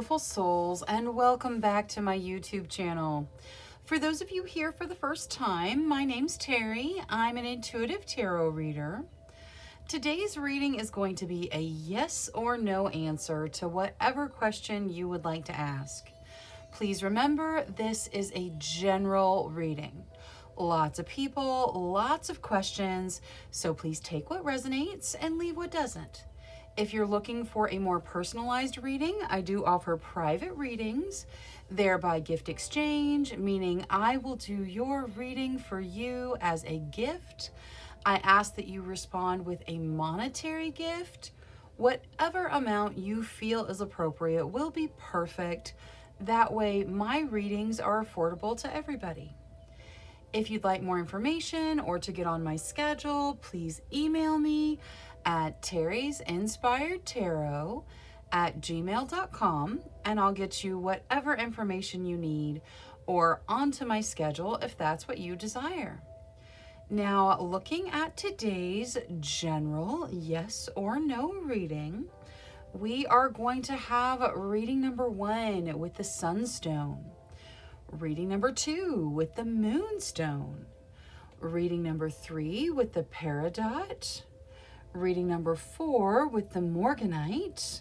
beautiful souls, and welcome back to my YouTube channel. For those of you here for the first time, my name's Cheri. I'm an intuitive tarot reader. Today's reading is going to be a yes or no answer to whatever question you would like to ask. Please remember, this is a general reading. Lots of people, lots of questions, so please take what resonates and leave what doesn't. If you're looking for a more personalized reading, I do offer private readings, thereby gift exchange, meaning I will do your reading for you as a gift. I ask that you respond with a monetary gift. Whatever amount you feel is appropriate will be perfect. That way, my readings are affordable to everybody. If you'd like more information or to get on my schedule, please email me at terrysinspiredtarot@gmail.com and I'll get you whatever information you need or onto my schedule if that's what you desire. Now, looking at today's general yes or no reading, we are going to have reading number 1 with the Sunstone, reading number 2 with the Moonstone, reading number 3 with the Peridot, reading number 4 with the Morganite,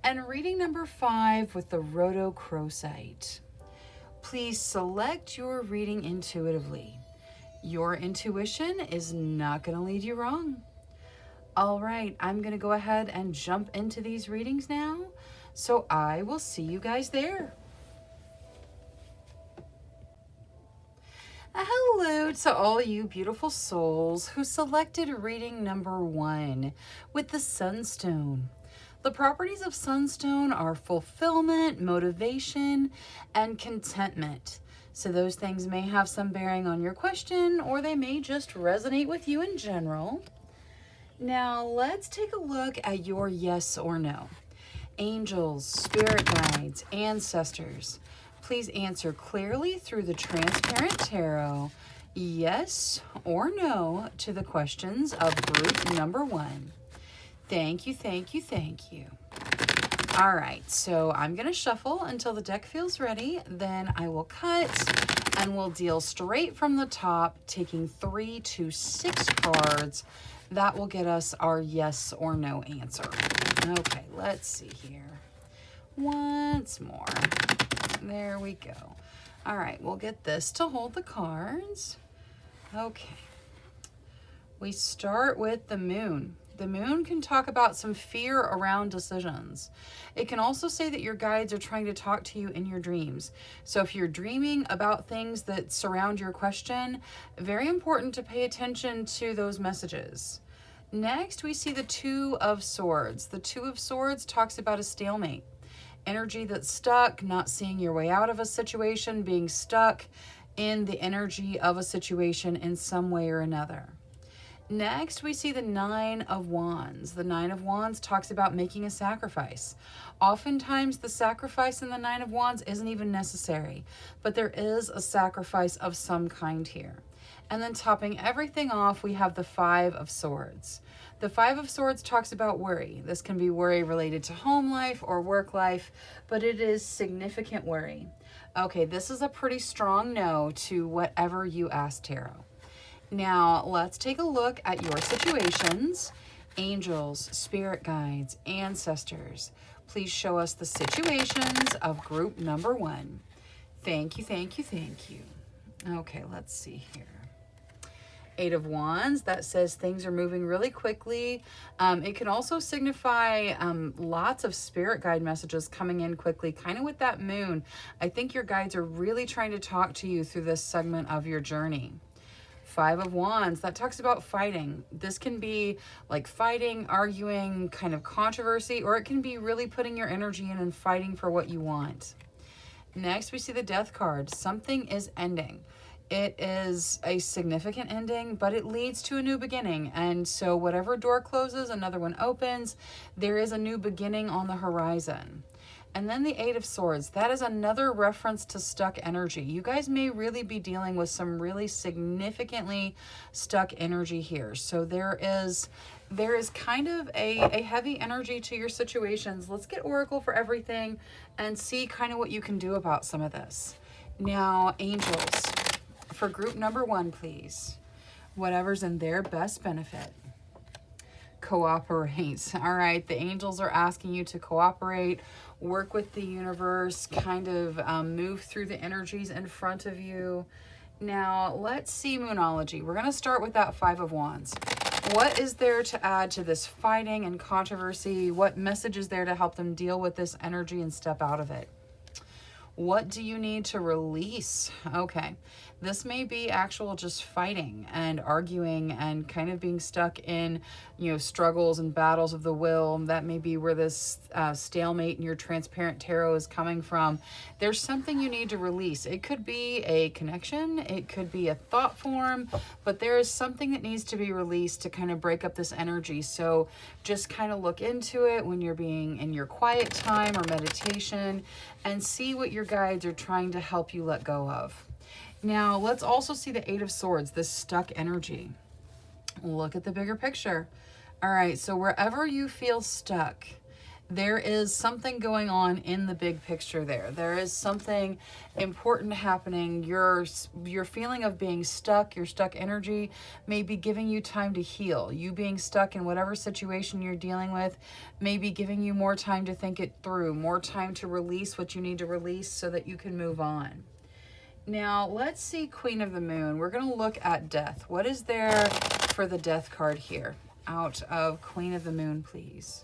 and reading number 5 with the Rhodochrosite. Please select your reading intuitively. Your intuition is not going to lead you wrong. All right, I'm going to go ahead and jump into these readings now, so I will see you guys there. Hello to all you beautiful souls who selected reading number 1 with the Sunstone. The properties of Sunstone are fulfillment, motivation, and contentment. So those things may have some bearing on your question, or they may just resonate with you in general. Now let's take a look at your yes or no. Angels, spirit guides, ancestors, please answer clearly through the transparent tarot, yes or no, to the questions of group number 1. Thank you, thank you, thank you. All right, so I'm going to shuffle until the deck feels ready. Then I will cut and we'll deal straight from the top, taking 3 to 6 cards. That will get us our yes or no answer. Okay, let's see here. Once more. There we go. All right, we'll get this to hold the cards. Okay. We start with the Moon. The Moon can talk about some fear around decisions. It can also say that your guides are trying to talk to you in your dreams. So if you're dreaming about things that surround your question, very important to pay attention to those messages. Next, we see the Two of Swords. The Two of Swords talks about a stalemate. Energy that's stuck, not seeing your way out of a situation, being stuck in the energy of a situation in some way or another. Next, we see the Nine of Wands. The Nine of Wands talks about making a sacrifice. Oftentimes, the sacrifice in the Nine of Wands isn't even necessary, but there is a sacrifice of some kind here. And then topping everything off, we have the Five of Swords. The Five of Swords talks about worry. This can be worry related to home life or work life, but it is significant worry. Okay, this is a pretty strong no to whatever you asked tarot. Now, let's take a look at your situations. Angels, spirit guides, ancestors, please show us the situations of group number 1. Thank you, thank you, thank you. Okay, let's see here. 8 of Wands, that says things are moving really quickly. It can also signify lots of spirit guide messages coming in quickly, kind of with that Moon. I think your guides are really trying to talk to you through this segment of your journey. 5 of Wands, that talks about fighting. This can be like fighting, arguing, kind of controversy, or it can be really putting your energy in and fighting for what you want. Next, we see the Death card. Something is ending. It is a significant ending, but it leads to a new beginning. And so whatever door closes, another one opens. There is a new beginning on the horizon. And then the Eight of Swords. That is another reference to stuck energy. You guys may really be dealing with some really significantly stuck energy here. So there is kind of a heavy energy to your situations. Let's get Oracle for everything and see kind of what you can do about some of this. Now, angels, for group number 1, please. Whatever's in their best benefit. Cooperate. All right, the angels are asking you to cooperate, work with the universe, kind of move through the energies in front of you. Now, let's see Moonology. We're going to start with that Five of Wands. What is there to add to this fighting and controversy? What message is there to help them deal with this energy and step out of it? What do you need to release? Okay, this may be actual just fighting and arguing and kind of being stuck in, you know, struggles and battles of the will. That may be where this stalemate in your transparent tarot is coming from. There's something you need to release. It could be a connection, it could be a thought form, but there is something that needs to be released to kind of break up this energy. So just kind of look into it when you're being in your quiet time or meditation and see what your guides are trying to help you let go of. Now, let's also see the Eight of Swords, this stuck energy. Look at the bigger picture. All right, so wherever you feel stuck, there is something going on in the big picture there. There is something important happening. Your feeling of being stuck, your stuck energy may be giving you time to heal. You being stuck in whatever situation you're dealing with may be giving you more time to think it through, more time to release what you need to release so that you can move on. Now, let's see Queen of the Moon. We're going to look at death. What is there for the death card here? Out of Queen of the Moon, please.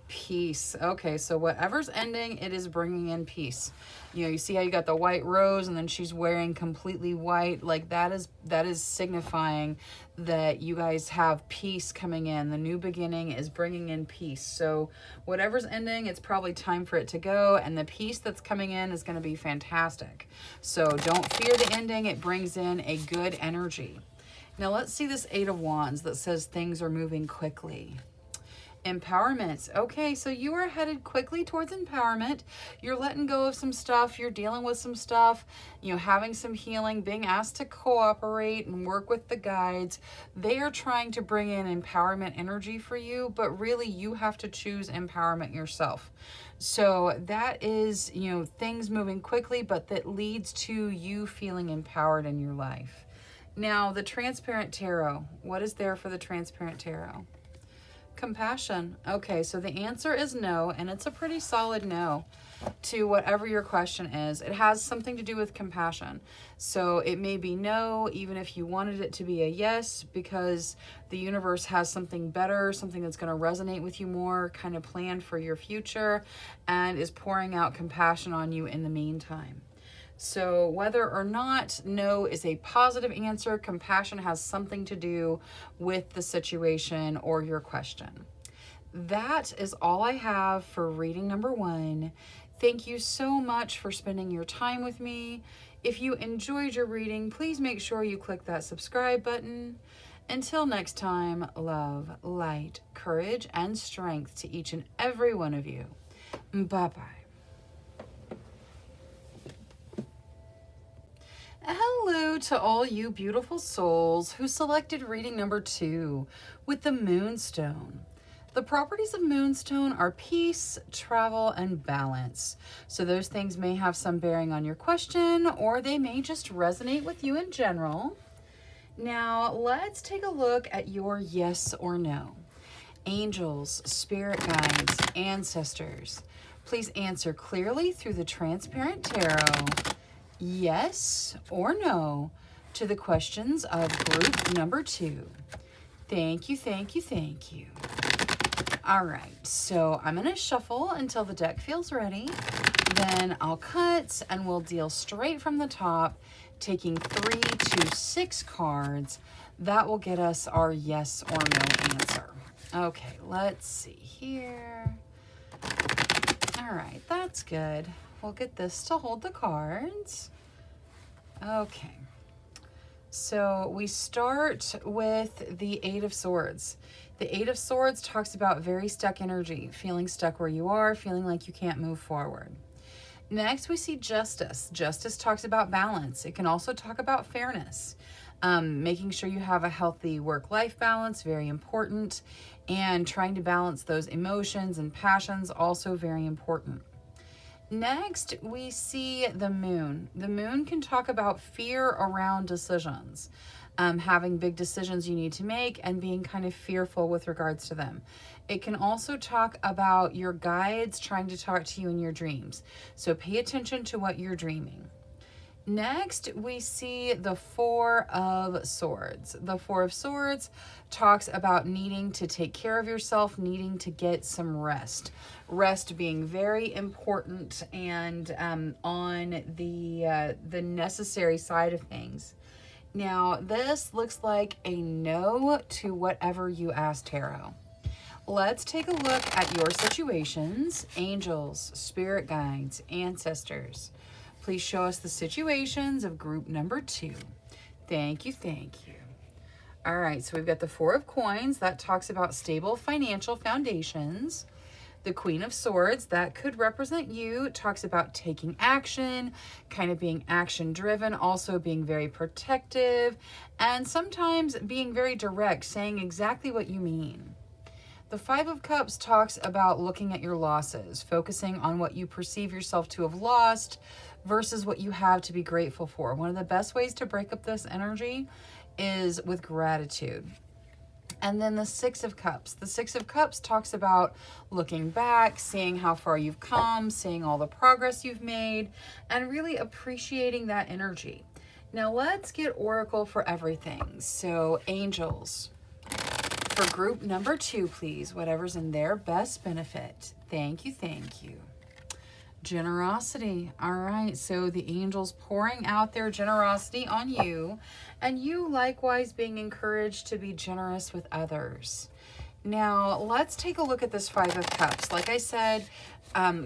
Peace. Okay, so whatever's ending, it is bringing in peace. You know, you see how you got the white rose and then she's wearing completely white. Like that is signifying that you guys have peace coming in. The new beginning is bringing in peace. So whatever's ending, it's probably time for it to go. And the peace that's coming in is going to be fantastic. So don't fear the ending. It brings in a good energy. Now let's see this Eight of Wands that says things are moving quickly. Empowerment. Okay, so you are headed quickly towards empowerment. You're letting go of some stuff. You're dealing with some stuff, you know, having some healing, being asked to cooperate and work with the guides. They are trying to bring in empowerment energy for you, but really you have to choose empowerment yourself. So that is, you know, things moving quickly, but that leads to you feeling empowered in your life. Now, the Transparent Tarot. What is there for the Transparent Tarot? Compassion. Okay, so the answer is no, and it's a pretty solid no to whatever your question is. It has something to do with compassion. So it may be no, even if you wanted it to be a yes, because the universe has something better, something that's going to resonate with you more, kind of planned for your future, and is pouring out compassion on you in the meantime. So whether or not no is a positive answer, compassion has something to do with the situation or your question. That is all I have for reading number 1. Thank you so much for spending your time with me. If you enjoyed your reading, please make sure you click that subscribe button. Until next time, love, light, courage, and strength to each and every one of you. Bye-bye. Hello to all you beautiful souls who selected reading number 2 with the Moonstone. The properties of Moonstone are peace, travel, and balance. So those things may have some bearing on your question, or they may just resonate with you in general. Now, let's take a look at your yes or no. Angels, spirit guides, ancestors, please answer clearly through the Transparent Tarot. Yes or no to the questions of group number 2. Thank you, thank you, thank you. All right, so I'm going to shuffle until the deck feels ready. Then I'll cut and we'll deal straight from the top, taking 3 to 6 cards. That will get us our yes or no answer. Okay, let's see here. All right, that's good. We'll get this to hold the cards. Okay. So we start with the Eight of Swords. The Eight of Swords talks about very stuck energy, feeling stuck where you are, feeling like you can't move forward. Next, we see Justice. Justice talks about balance. It can also talk about fairness. Making sure you have a healthy work-life balance, very important. And trying to balance those emotions and passions, also very important. Next, we see the Moon. The Moon can talk about fear around decisions, having big decisions you need to make and being kind of fearful with regards to them. It can also talk about your guides trying to talk to you in your dreams. So pay attention to what you're dreaming. Next, we see the Four of Swords. The Four of Swords talks about needing to take care of yourself, needing to get some rest. Rest being very important and on the necessary side of things. Now, this looks like a no to whatever you asked, Tarot. Let's take a look at your situations, angels, spirit guides, ancestors. Please show us the situations of group number 2. Thank you, thank you. All right, so we've got the Four of Coins. That talks about stable financial foundations. The Queen of Swords, that could represent you. It talks about taking action, kind of being action-driven, also being very protective, and sometimes being very direct, saying exactly what you mean. The Five of Cups talks about looking at your losses, focusing on what you perceive yourself to have lost versus what you have to be grateful for. One of the best ways to break up this energy is with gratitude. And then the Six of Cups. The Six of Cups talks about looking back, seeing how far you've come, seeing all the progress you've made, and really appreciating that energy. Now let's get Oracle for everything. So angels. For group number 2, please, whatever's in their best benefit. Thank you, thank you. Generosity. All right, so the angels pouring out their generosity on you, and you likewise being encouraged to be generous with others. Now, let's take a look at this Five of Cups. Like I said,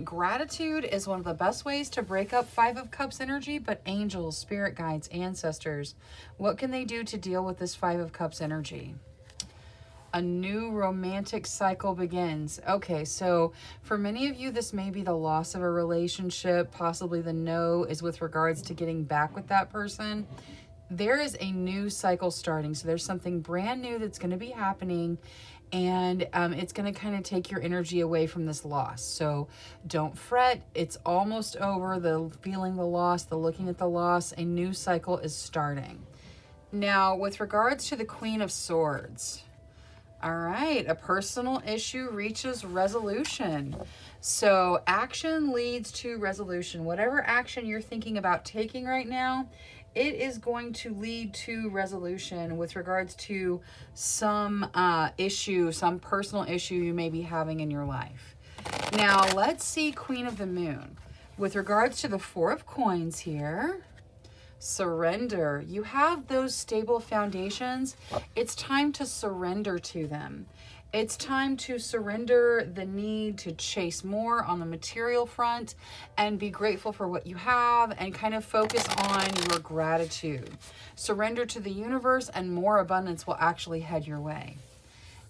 gratitude is one of the best ways to break up Five of Cups energy, but angels, spirit guides, ancestors, what can they do to deal with this Five of Cups energy? A new romantic cycle begins. Okay, so for many of you, this may be the loss of a relationship. Possibly the no is with regards to getting back with that person. There is a new cycle starting. So there's something brand new that's going to be happening, and it's going to kind of take your energy away from this loss. So don't fret. It's almost over. The feeling the loss, the looking at the loss, a new cycle is starting. Now, with regards to the Queen of Swords, all right, a personal issue reaches resolution. So action leads to resolution. Whatever action you're thinking about taking right now, it is going to lead to resolution with regards to some issue, some personal issue you may be having in your life. Now, let's see Queen of the Moon. With regards to the Four of Coins here, surrender. You have those stable foundations. It's time to surrender to them. It's time to surrender the need to chase more on the material front and be grateful for what you have and kind of focus on your gratitude. Surrender to the universe and more abundance will actually head your way.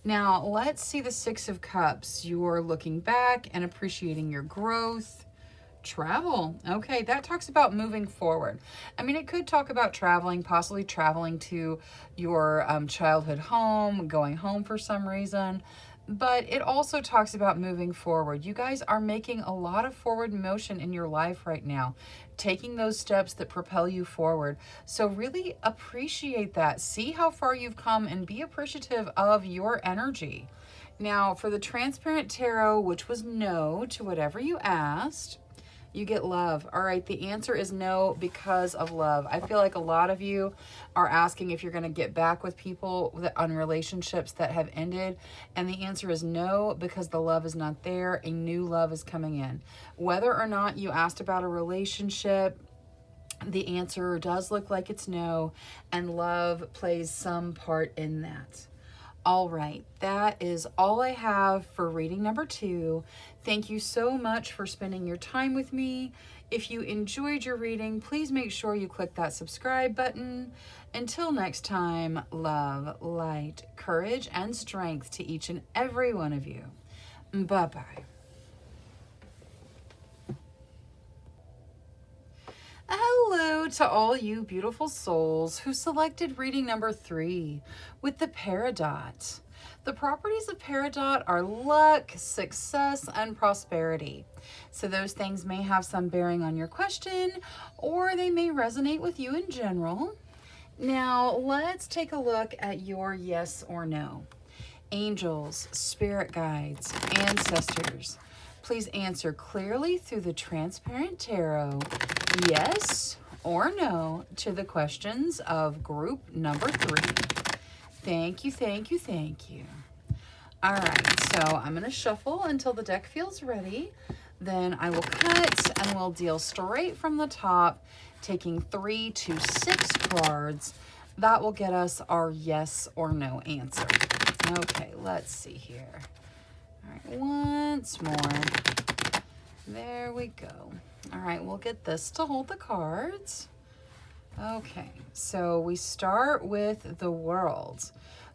Now, let's see the Six of Cups. You're looking back and appreciating your growth. Travel. Okay, that talks about moving forward. I mean, it could talk about traveling, possibly traveling to your childhood home, going home for some reason, but it also talks about moving forward. You guys are making a lot of forward motion in your life right now, taking those steps that propel you forward. So really appreciate that. See how far you've come and be appreciative of your energy. Now, for the Transparent Tarot, which was no to whatever you asked, you get love. All right, the answer is no because of love. I feel like a lot of you are asking if you're going to get back with people on relationships that have ended, and the answer is no because the love is not there. A new love is coming in. Whether or not you asked about a relationship, the answer does look like it's no, and love plays some part in that. All right, that is all I have for reading number 2. Thank you so much for spending your time with me. If you enjoyed your reading, please make sure you click that subscribe button. Until next time, love, light, courage, and strength to each and every one of you. Bye-bye. Hello to all you beautiful souls who selected reading number 3 with the Peridot. The properties of Peridot are luck, success, and prosperity. So those things may have some bearing on your question, or they may resonate with you in general. Now, let's take a look at your yes or no. Angels, spirit guides, ancestors, please answer clearly through the transparent tarot, yes or no, to the questions of group number 3. Thank you, thank you, thank you. All right, so I'm going to shuffle until the deck feels ready. Then I will cut and we'll deal straight from the top, taking 3 to 6 cards. That will get us our yes or no answer. Okay, let's see here. All right, once more. There we go. All right, we'll get this to hold the cards. Okay, so we start with the World.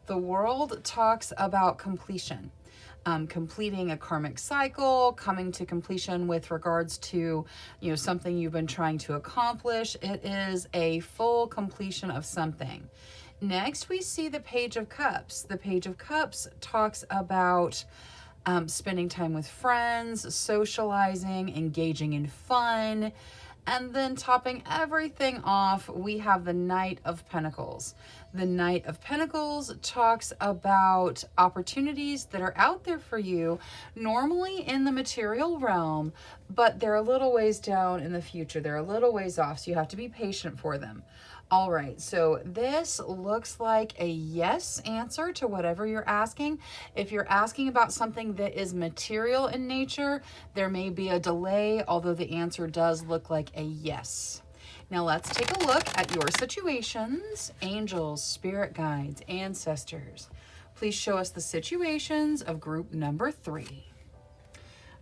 The World talks about completion, completing a karmic cycle, coming to completion with regards to, something you've been trying to accomplish. It is a full completion of something. Next, we see the Page of Cups. The Page of Cups talks about spending time with friends, socializing, engaging in fun. And then topping everything off, we have the Knight of Pentacles. The Knight of Pentacles talks about opportunities that are out there for you, normally in the material realm, but they're a little ways down in the future. They're a little ways off, so you have to be patient for them. All right, so this looks like a yes answer to whatever you're asking. If you're asking about something that is material in nature, there may be a delay, although the answer does look like a yes. Now let's take a look at your situations. Angels, spirit guides, ancestors. Please show us the situations of group number 3.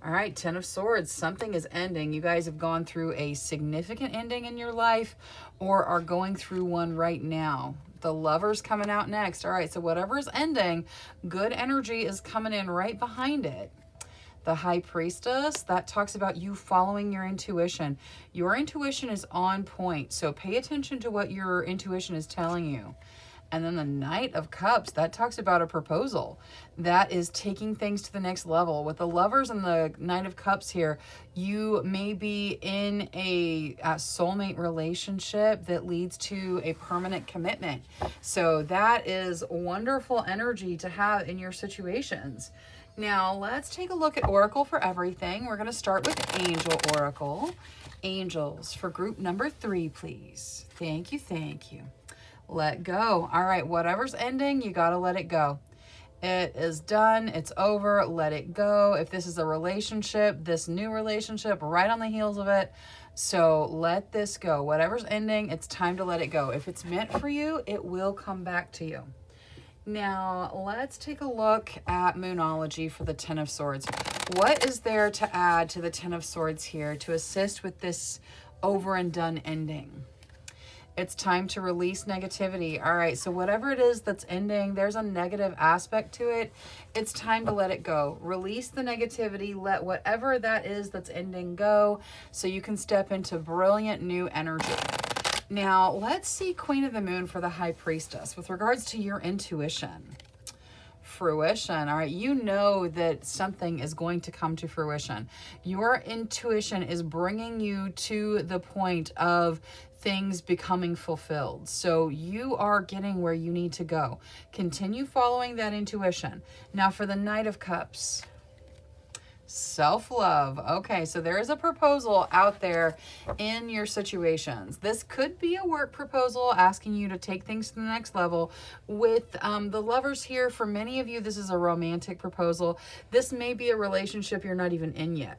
All right, 10 of Swords, something is ending. You guys have gone through a significant ending in your life or are going through one right now. The Lover's coming out next. All right, so whatever's ending, good energy is coming in right behind it. The High Priestess, that talks about you following your intuition. Your intuition is on point, so pay attention to what your intuition is telling you. And then the Knight of Cups, that talks about a proposal. That is taking things to the next level. With the Lovers and the Knight of Cups here, you may be in a soulmate relationship that leads to a permanent commitment. So that is wonderful energy to have in your situations. Now, let's take a look at Oracle for everything. We're going to start with Angel Oracle. Angels for group number 3, please. Thank you, thank you. Let go. All right, whatever's ending, you got to let it go. It is done. It's over. Let it go. If this is a relationship, this new relationship, right on the heels of it. So let this go. Whatever's ending, it's time to let it go. If it's meant for you, it will come back to you. Now, let's take a look at Moonology for the 10 of Swords. What is there to add to the 10 of Swords here to assist with this over and done ending? It's time to release negativity. All right, so whatever it is that's ending, there's a negative aspect to it. It's time to let it go. Release the negativity. Let whatever that is that's ending go so you can step into brilliant new energy. Now, let's see Queen of the Moon for the High Priestess with regards to your intuition. Fruition. All right, you know that something is going to come to fruition. Your intuition is bringing you to the point of things becoming fulfilled. So you are getting where you need to go. Continue following that intuition. Now for the Knight of Cups. Self-love. Okay, so there is a proposal out there in your situations. This could be a work proposal asking you to take things to the next level. With the Lovers here, for many of you, this is a romantic proposal. This may be a relationship you're not even in yet.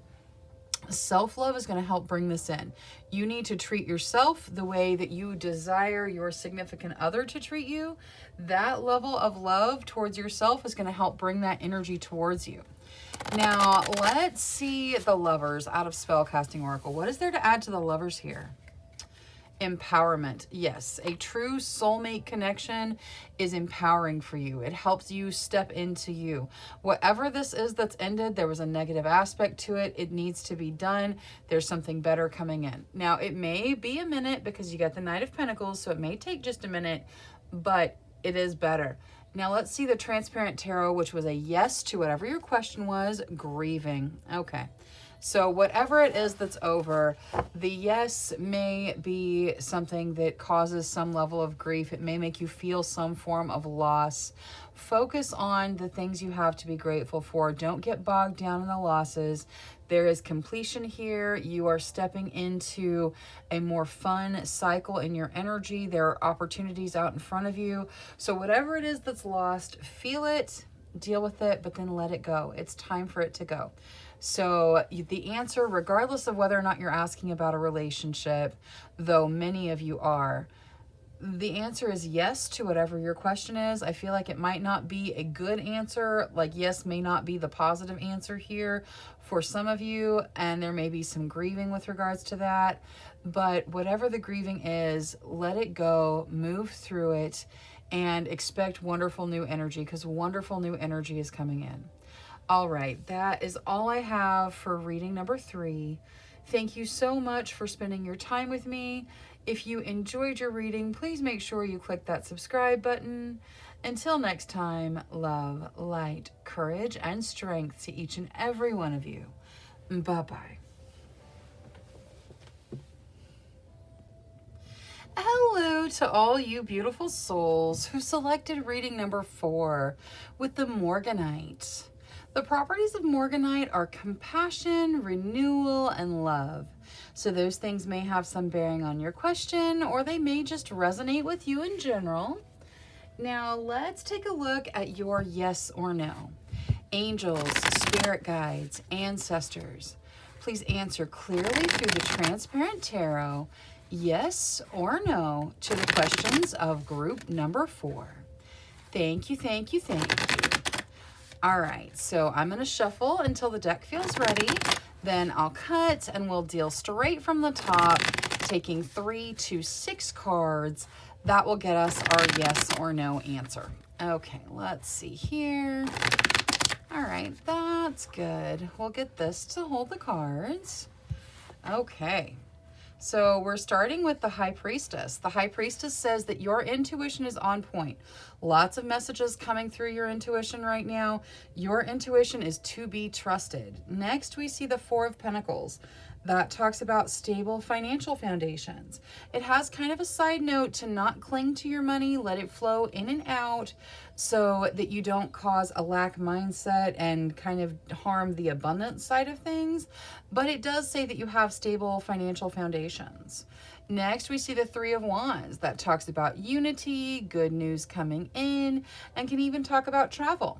Self-love is going to help bring this in. You need to treat yourself the way that you desire your significant other to treat you. That level of love towards yourself is going to help bring that energy towards you. Now, let's see the Lovers out of Spellcasting Oracle. What is there to add to the Lovers here? Empowerment. Yes, a true soulmate connection is empowering for you. It helps you step into you. Whatever this is that's ended, there was a negative aspect to it. It needs to be done. There's something better coming in. Now, it may be a minute because you got the Knight of Pentacles, so it may take just a minute, but it is better. Now, let's see the Transparent Tarot, which was a yes to whatever your question was, grieving. Okay. So whatever it is that's over, the yes may be something that causes some level of grief. It may make you feel some form of loss. Focus on the things you have to be grateful for. Don't get bogged down in the losses. There is completion here. You are stepping into a more fun cycle in your energy. There are opportunities out in front of you. So whatever it is that's lost, feel it, deal with it, but then let it go. It's time for it to go. So the answer, regardless of whether or not you're asking about a relationship, though many of you are, the answer is yes to whatever your question is. I feel like it might not be a good answer. Like yes may not be the positive answer here for some of you, and there may be some grieving with regards to that. But whatever the grieving is, let it go, move through it, and expect wonderful new energy, because wonderful new energy is coming in. All right, that is all I have for reading number 3. Thank you so much for spending your time with me. If you enjoyed your reading, please make sure you click that subscribe button. Until next time, love, light, courage, and strength to each and every one of you. Bye-bye. Hello to all you beautiful souls who selected reading number 4 with the Morganite. The properties of Morganite are compassion, renewal, and love. So those things may have some bearing on your question, or they may just resonate with you in general. Now let's take a look at your yes or no. Angels, spirit guides, ancestors, please answer clearly through the Transparent Tarot, yes or no, to the questions of group number 4. Thank you, thank you, thank you. All right, so I'm going to shuffle until the deck feels ready. Then I'll cut and we'll deal straight from the top, taking 3 to 6 cards. That will get us our yes or no answer. Okay, let's see here. All right, that's good. We'll get this to hold the cards. Okay. So we're starting with the High Priestess. The High Priestess says that your intuition is on point. Lots of messages coming through your intuition right now. Your intuition is to be trusted. Next, we see the Four of Pentacles. That talks about stable financial foundations. It has kind of a side note to not cling to your money, let it flow in and out so that you don't cause a lack mindset and kind of harm the abundance side of things. But it does say that you have stable financial foundations. Next, we see the Three of Wands. That talks about unity, good news coming in, and can even talk about travel.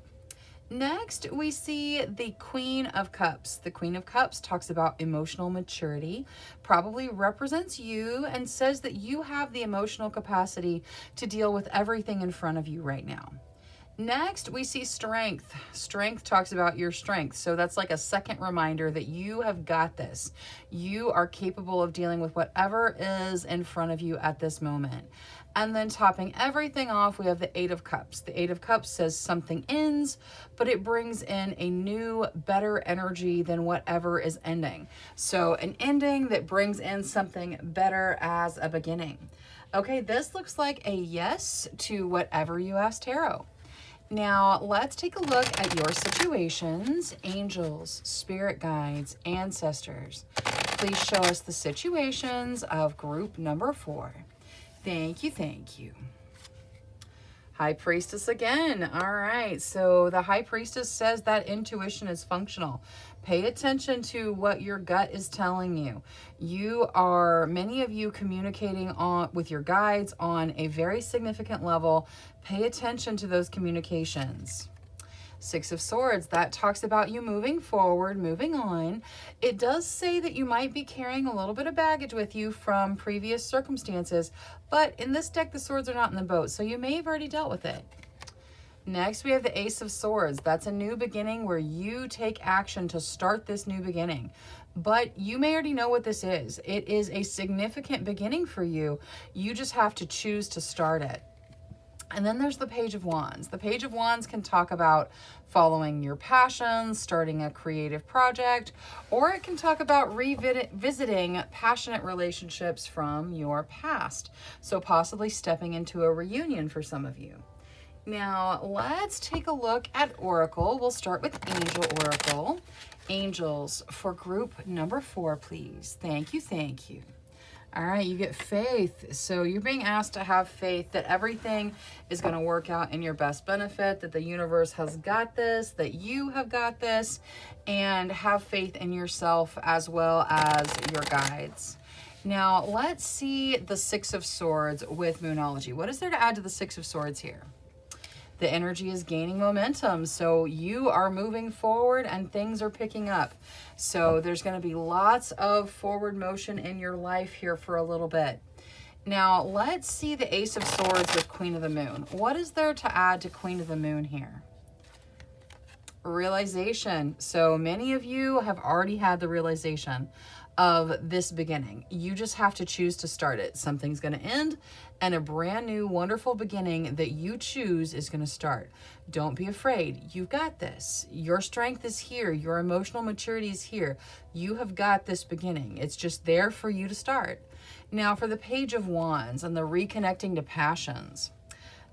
Next, we see the Queen of Cups. The Queen of Cups talks about emotional maturity, probably represents you, and says that you have the emotional capacity to deal with everything in front of you right now. Next, we see Strength. Strength talks about your strength. So that's like a second reminder that you have got this. You are capable of dealing with whatever is in front of you at this moment. And then topping everything off, we have the Eight of Cups. The Eight of Cups says something ends, but it brings in a new, better energy than whatever is ending. So an ending that brings in something better as a beginning. Okay, this looks like a yes to whatever you asked tarot. Now, let's take a look at your situations. Angels, spirit guides, ancestors. Please show us the situations of group number 4. Thank you, thank you. High Priestess again. All right, so the High Priestess says that intuition is functional. Pay attention to what your gut is telling you. Many of you communicating with your guides on a very significant level. Pay attention to those communications. Six of Swords, that talks about you moving forward, moving on. It does say that you might be carrying a little bit of baggage with you from previous circumstances, but in this deck, the swords are not in the boat, so you may have already dealt with it. Next, we have the Ace of Swords. That's a new beginning where you take action to start this new beginning. But you may already know what this is. It is a significant beginning for you. You just have to choose to start it. And then there's the Page of Wands. The Page of Wands can talk about following your passions, starting a creative project, or it can talk about revisiting passionate relationships from your past. So possibly stepping into a reunion for some of you. Now, let's take a look at Oracle. We'll start with Angel Oracle. Angels for group number 4, please. Thank you, thank you. All right, you get faith. So you're being asked to have faith that everything is going to work out in your best benefit, that the universe has got this, that you have got this, and have faith in yourself as well as your guides. Now, let's see the Six of Swords with Moonology. What is there to add to the Six of Swords here? The energy is gaining momentum, so you are moving forward and things are picking up. So there's going to be lots of forward motion in your life here for a little bit. Now, let's see the Ace of Swords with Queen of the Moon. What is there to add to Queen of the Moon here? Realization. So many of you have already had the realization of this beginning. You just have to choose to start it. Something's going to end and a brand new wonderful beginning that you choose is going to start. Don't be afraid. You've got this. Your strength is here. Your emotional maturity is here. You have got this beginning. It's just there for you to start. Now for the Page of Wands and the reconnecting to passions.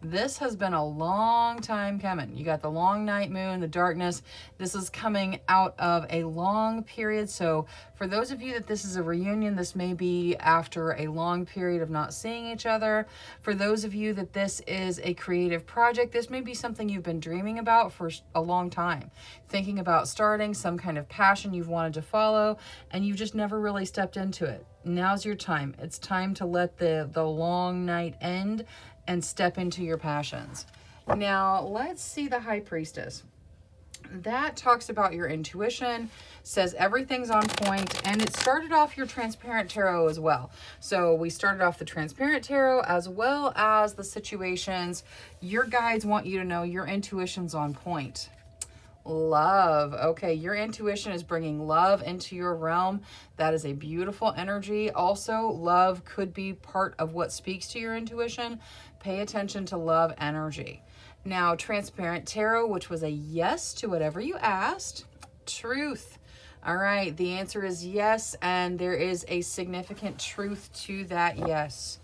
This has been a long time coming. You got the long night moon, the darkness. This is coming out of a long period. So for those of you that this is a reunion, this may be after a long period of not seeing each other. For those of you that this is a creative project, this may be something you've been dreaming about for a long time. Thinking about starting some kind of passion you've wanted to follow, and you've just never really stepped into it. Now's your time. It's time to let the long night end and step into your passions. Now, let's see the High Priestess. That talks about your intuition, says everything's on point, and it started off your Transparent Tarot as well. So we started off the Transparent Tarot as well as the situations. Your guides want you to know your intuition's on point. Love. Okay, your intuition is bringing love into your realm. That is a beautiful energy. Also, love could be part of what speaks to your intuition. Pay attention to love energy. Now, Transparent Tarot, which was a yes to whatever you asked. Truth. All right, the answer is yes, and there is a significant truth to that yes.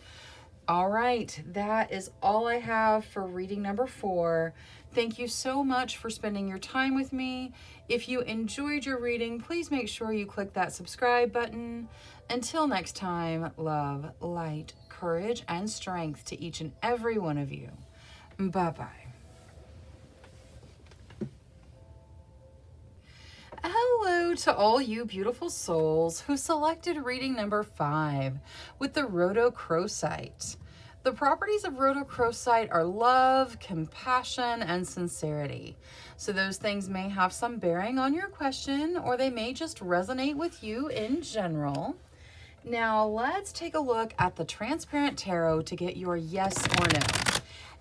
All right, that is all I have for reading number 4. Thank you so much for spending your time with me. If you enjoyed your reading, please make sure you click that subscribe button. Until next time, love, light, courage, and strength to each and every one of you. Bye-bye. Hello to all you beautiful souls who selected reading number 5 with the rhodochrosite. The properties of rhodochrosite are love, compassion, and sincerity. So those things may have some bearing on your question, or they may just resonate with you in general. Now let's take a look at the Transparent Tarot to get your yes or no.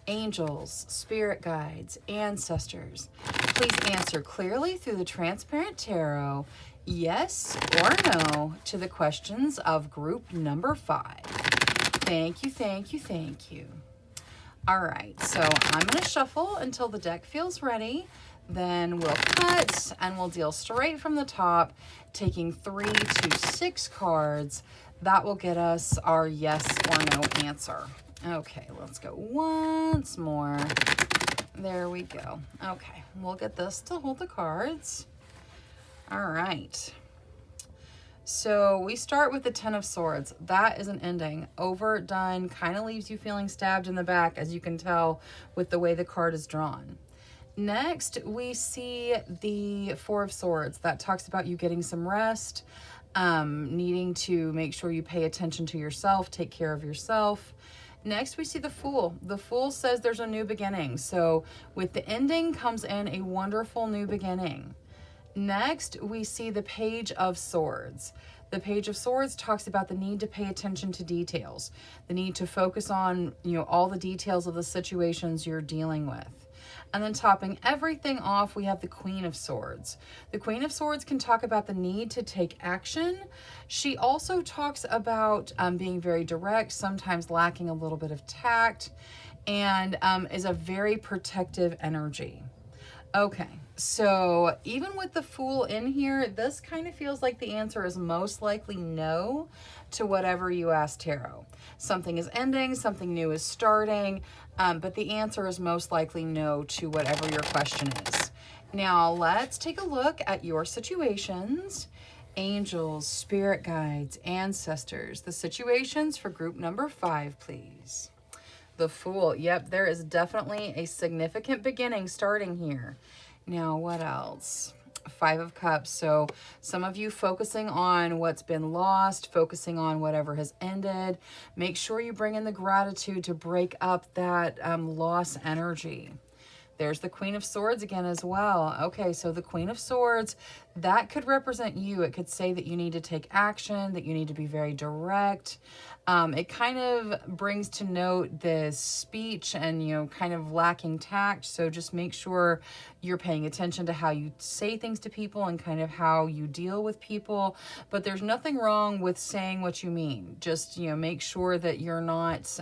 Angels, spirit guides, ancestors, please answer clearly through the Transparent Tarot, yes or no, to the questions of group number 5. Thank you, thank you, thank you. All right, so I'm going to shuffle until the deck feels ready. Then we'll cut and we'll deal straight from the top, taking 3 to 6 cards. That will get us our yes or no answer. Okay, let's go once more. There we go. Okay, we'll get this to hold the cards. All right. So we start with the Ten of Swords. That is an ending. Over, done, kind of leaves you feeling stabbed in the back, as you can tell with the way the card is drawn. Next, we see the Four of Swords. That talks about you getting some rest, needing to make sure you pay attention to yourself, take care of yourself. Next, we see the Fool. The Fool says there's a new beginning. So with the ending comes in a wonderful new beginning. Next, we see the Page of Swords. The Page of Swords talks about the need to pay attention to details, the need to focus on, all the details of the situations you're dealing with. And then topping everything off, we have the Queen of Swords. The Queen of Swords can talk about the need to take action. She also talks about being very direct, sometimes lacking a little bit of tact, and is a very protective energy. Okay, so even with the Fool in here, this kind of feels like the answer is most likely no to whatever you ask tarot. Something is ending, something new is starting, but the answer is most likely no to whatever your question is. Now, let's take a look at your situations. Angels, spirit guides, ancestors. The situations for group number 5, please. The Fool. Yep, there is definitely a significant beginning starting here. Now, what else? 5 of Cups. So some of you focusing on what's been lost, focusing on whatever has ended. Make sure you bring in the gratitude to break up that loss energy. There's the Queen of Swords again as well. Okay, so the Queen of Swords, that could represent you. It could say that you need to take action, that you need to be very direct. It kind of brings to note this speech and, you know, kind of lacking tact. So just make sure you're paying attention to how you say things to people and kind of how you deal with people. But there's nothing wrong with saying what you mean. Just, you know, make sure that you're not...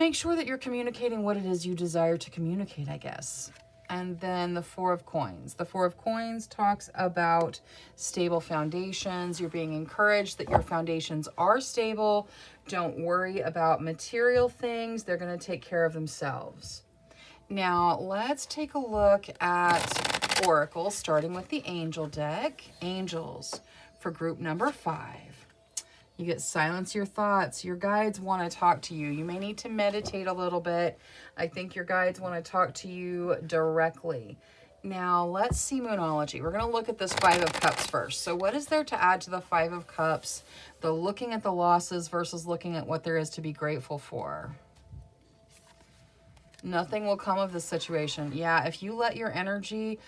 make sure that you're communicating what it is you desire to communicate, I guess. And then the 4 of Coins. The 4 of Coins talks about stable foundations. You're being encouraged that your foundations are stable. Don't worry about material things. They're going to take care of themselves. Now, let's take a look at Oracle, starting with the Angel deck. Angels for group number 5. You get silence your thoughts. Your guides want to talk to you. You may need to meditate a little bit. I think your guides want to talk to you directly. Now, let's see Moonology. We're going to look at this 5 of Cups first. So what is there to add to the 5 of Cups? The looking at the losses versus looking at what there is to be grateful for. Nothing will come of this situation. Yeah, if you let your energy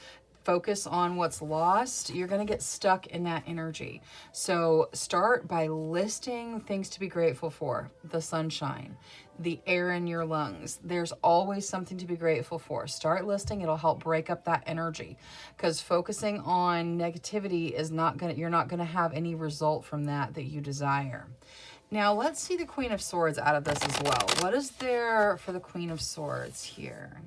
focus on what's lost, you're going to get stuck in that energy. So start by listing things to be grateful for. The sunshine, the air in your lungs. There's always something to be grateful for. Start listing. It'll help break up that energy, because focusing on negativity is not going to, you're not going to have any result from that you desire. Now let's see the Queen of Swords out of this as well. What is there for the Queen of Swords here?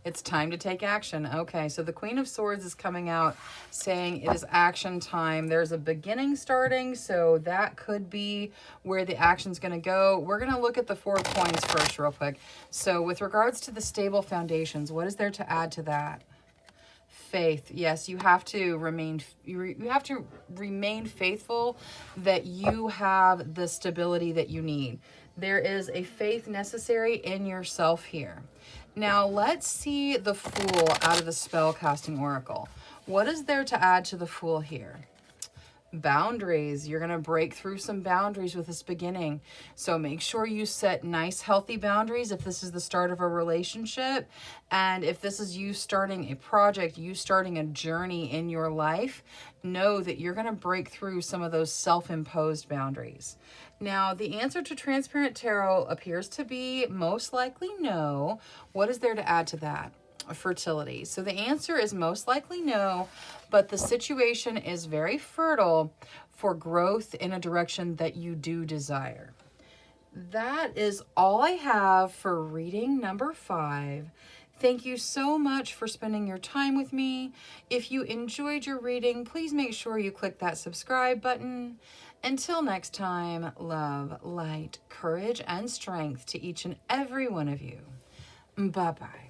It's time to take action. Okay, so the Queen of Swords is coming out saying it is action time. There's a beginning starting, so that could be where the action's going to go. We're going to look at the 4 of Coins first real quick. So with regards to the stable foundations, what is there to add to that? Faith. Yes, you have to remain faithful that you have the stability that you need. There is a faith necessary in yourself here. Now, let's see the Fool out of the Spellcasting Oracle. What is there to add to the Fool here? Boundaries. You're going to break through some boundaries with this beginning. So make sure you set nice, healthy boundaries if this is the start of a relationship. And if this is you starting a project, you starting a journey in your life, know that you're going to break through some of those self-imposed boundaries. Now, the answer to Transparent Tarot appears to be most likely no. What is there to add to that? Fertility. So the answer is most likely no, but the situation is very fertile for growth in a direction that you do desire. That is all I have for reading number 5. Thank you so much for spending your time with me. If you enjoyed your reading, please make sure you click that subscribe button. Until next time, love, light, courage, and strength to each and every one of you. Bye-bye.